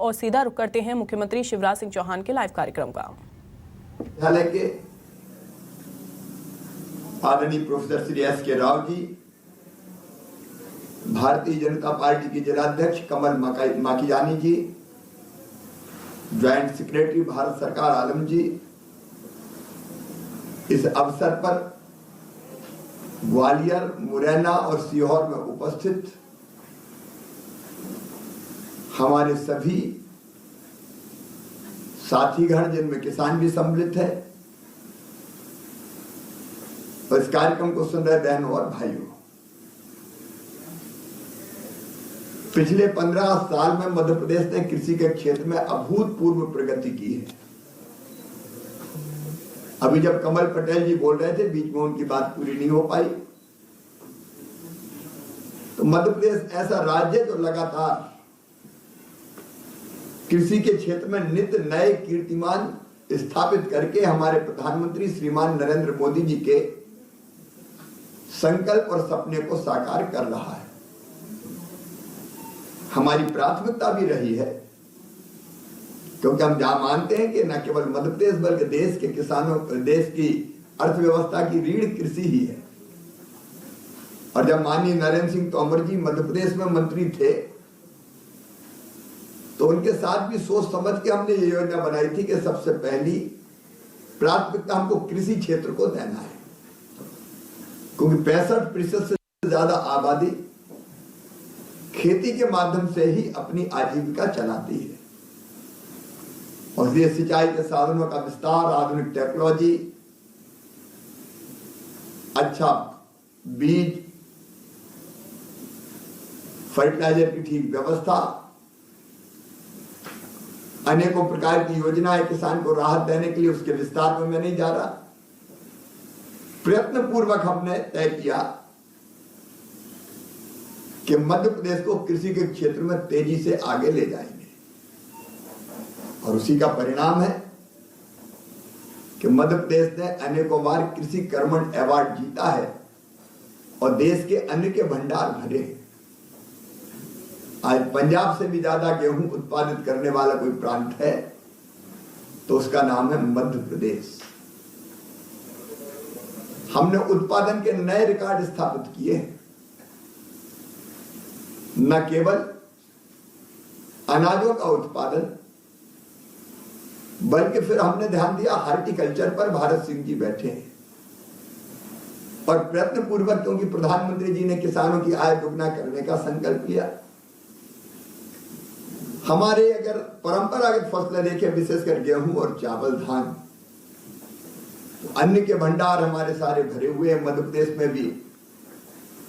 और सीधा रुख करते हैं मुख्यमंत्री शिवराज सिंह चौहान के लाइव कार्यक्रम का। आदरणीय professor Shri S.K. Rao ji, Bharatiya Janata party के जिलाध्यक्ष कमल माखीजानी जी, ज्वाइंट सेक्रेटरी भारत सरकार आलम जी, इस अवसर पर ग्वालियर, मुरैना और सीहोर में उपस्थित हमारे सभी साथीगण, जिनमें किसान भी सम्मिलित है, और इस कार्यक्रम को सुन रहे बहनों और भाइयों, पिछले 15 साल में मध्य प्रदेश ने कृषि के क्षेत्र में अभूतपूर्व प्रगति की है। अभी जब कमल पटेल जी बोल रहे थे, बीच में उनकी बात पूरी नहीं हो पाई, तो मध्य प्रदेश ऐसा राज्य है जो लगातार कृषि के क्षेत्र में नित्य नए कीर्तिमान स्थापित करके हमारे प्रधानमंत्री श्रीमान नरेंद्र मोदी जी के संकल्प और सपने को साकार कर रहा है। हमारी प्राथमिकता भी रही है, क्योंकि हम जहां मानते हैं कि न केवल मध्य प्रदेश बल्कि देश के किसानों, देश की अर्थव्यवस्था की रीढ़ कृषि ही है। और जब माननीय नरेंद्र सिंह तोमर जी मध्य प्रदेश में मंत्री थे, तो उनके साथ भी सोच समझ के हमने ये योजना बनाई थी कि सबसे पहली प्राथमिकता हमको कृषि क्षेत्र को देना है, क्योंकि 65% से ज्यादा आबादी खेती के माध्यम से ही अपनी आजीविका चलाती है। और इसलिए सिंचाई के साधनों का विस्तार, आधुनिक टेक्नोलॉजी, अच्छा बीज, फर्टिलाइजर की ठीक व्यवस्था, अनेकों प्रकार की योजनाएं किसान को राहत देने के लिए, उसके विस्तार में मैं नहीं जा रहा। प्रयत्न पूर्वक हमने तय किया कि मध्य प्रदेश को कृषि के क्षेत्र में तेजी से आगे ले जाएंगे, और उसी का परिणाम है कि मध्य प्रदेश ने अनेकों बार कृषि कर्मण अवार्ड जीता है और देश के अन्न के भंडार भरे हैं। आज पंजाब से भी ज्यादा गेहूं उत्पादित करने वाला कोई प्रांत है तो उसका नाम है मध्य प्रदेश। हमने उत्पादन के नए रिकॉर्ड स्थापित किए हैं। न केवल अनाजों का उत्पादन, बल्कि फिर हमने ध्यान दिया हार्टिकल्चर पर। भारत सिंह जी बैठे हैं और प्रयत्न पूर्वक, क्योंकि प्रधानमंत्री जी ने किसानों की आय दुगना करने का संकल्प लिया। हमारे अगर परंपरागत फसलें देखें, विशेषकर गेहूं और चावल, धान, तो अन्न के भंडार हमारे सारे भरे हुए हैं। मध्य प्रदेश में भी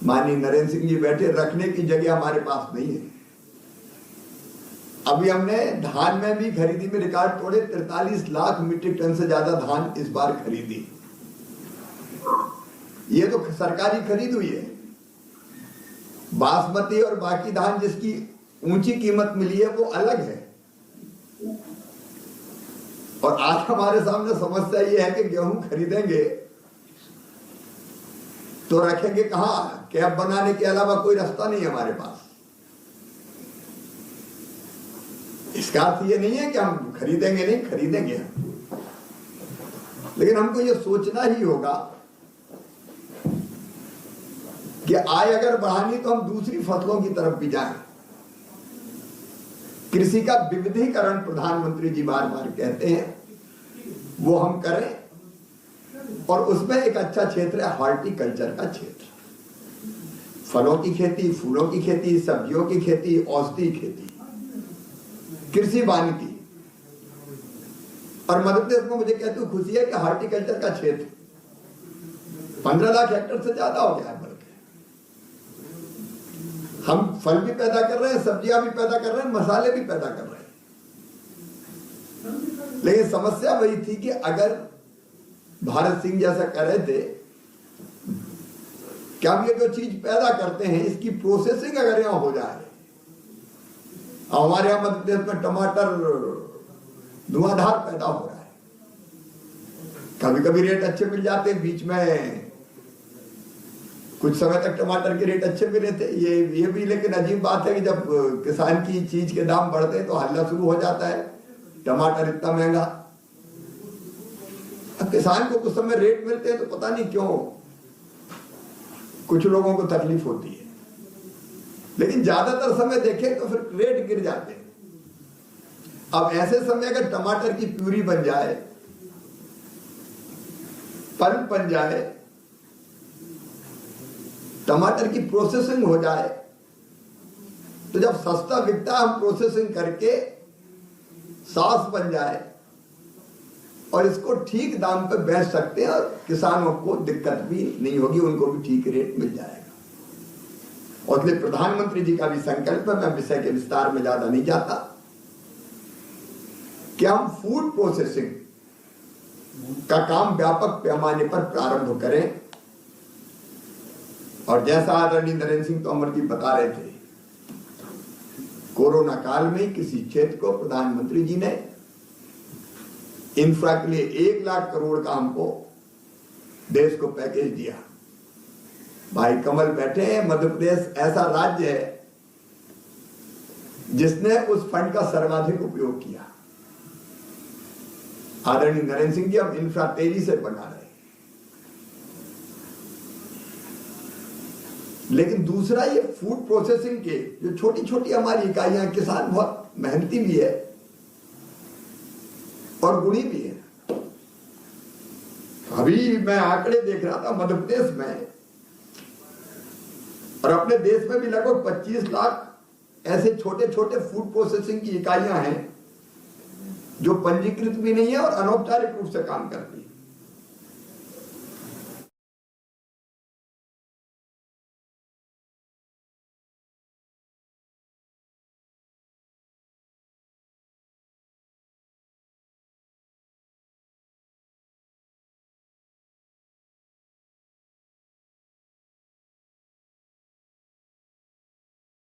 माननीय नरेंद्र सिंह जी बैठे, रखने की जगह हमारे पास नहीं है। अभी हमने धान में भी खरीदी में रिकॉर्ड तोड़े, 43 लाख मीट्रिक टन से ज्यादा धान इस बार खरीदी। ये तो सरकारी खरीद हुई है। बासमती और बाकी धान जिसकी ऊंची कीमत मिली है वो अलग है। और आज हमारे सामने समस्या ये है कि गेहूं खरीदेंगे तो रखेंगे कहां? कैप बनाने के अलावा कोई रास्ता नहीं है हमारे पास। इसका अर्थ ये नहीं है कि हम खरीदेंगे नहीं, खरीदेंगे हम, लेकिन हमको ये सोचना ही होगा कि आय अगर बढ़ानी तो हम दूसरी फसलों की तरफ भी जाएं। कृषि का विविधीकरण प्रधानमंत्री जी बार बार कहते हैं, वो हम करें। और उसमें एक अच्छा क्षेत्र है हॉर्टिकल्चर का क्षेत्र। फलों की खेती, फूलों की खेती, सब्जियों की खेती, औषधि खेती, कृषि वानिकी। और मध्य प्रदेश में मुझे कहते हुए खुशी है कि हॉर्टिकल्चर का क्षेत्र 15 लाख हेक्टेयर से ज्यादा हो गया है। बल्कि हम फल भी पैदा कर रहे हैं, सब्जियां भी पैदा कर रहे हैं, मसाले भी पैदा कर रहे हैं। लेकिन समस्या वही थी कि अगर भारत सिंह जैसा कह रहे थे कि हम ये जो चीज पैदा करते हैं इसकी प्रोसेसिंग अगर यहां हो जाए। हमारे यहां मध्य प्रदेश में टमाटर धुआंधार पैदा हो रहा है। कभी कभी रेट अच्छे मिल जाते हैं, बीच में कुछ समय तक टमाटर के रेट अच्छे भी रहते, ये भी, लेकिन अजीब बात है कि जब किसान की चीज के दाम बढ़ते हैं तो हल्ला शुरू हो जाता है, टमाटर इतना महंगा। अब किसान को कुछ समय रेट मिलते हैं तो पता नहीं क्यों कुछ लोगों को तकलीफ होती है, लेकिन ज्यादातर समय देखें तो फिर रेट गिर जाते हैं। अब ऐसे समय अगर टमाटर की प्यूरी बन जाए, पल्प बन जाए, टमाटर की प्रोसेसिंग हो जाए, तो जब सस्ता बिकता है हम प्रोसेसिंग करके सॉस बन जाए और इसको ठीक दाम पे बेच सकते हैं और किसानों को दिक्कत भी नहीं होगी, उनको भी ठीक रेट मिल जाएगा। और इसलिए प्रधानमंत्री जी का भी संकल्प है, मैं विषय के विस्तार में ज्यादा नहीं जाता, कि हम फूड प्रोसेसिंग का काम व्यापक पैमाने पर प्रारंभ करें। और जैसा आदरणीय नरेंद्र सिंह तोमर जी बता रहे थे, कोरोना काल में कृषि क्षेत्र को प्रधानमंत्री जी ने इंफ्रा के लिए 1 लाख करोड़ का हमको देश को पैकेज दिया। भाई कमल बैठे हैं, मध्य प्रदेश ऐसा राज्य है जिसने उस फंड का सर्वाधिक उपयोग किया। आदरणीय नरेंद्र सिंह जी अब इंफ्रा तेजी से बना रहे हैं। लेकिन दूसरा, ये फूड प्रोसेसिंग के जो छोटी छोटी हमारी इकाइयां, किसान बहुत मेहनती भी है और गुणी भी है। अभी मैं आंकड़े देख रहा था मध्य प्रदेश में और अपने देश में भी लगभग 25 लाख ऐसे छोटे छोटे फूड प्रोसेसिंग की इकाइयां हैं जो पंजीकृत भी नहीं है और अनौपचारिक रूप से काम करती है।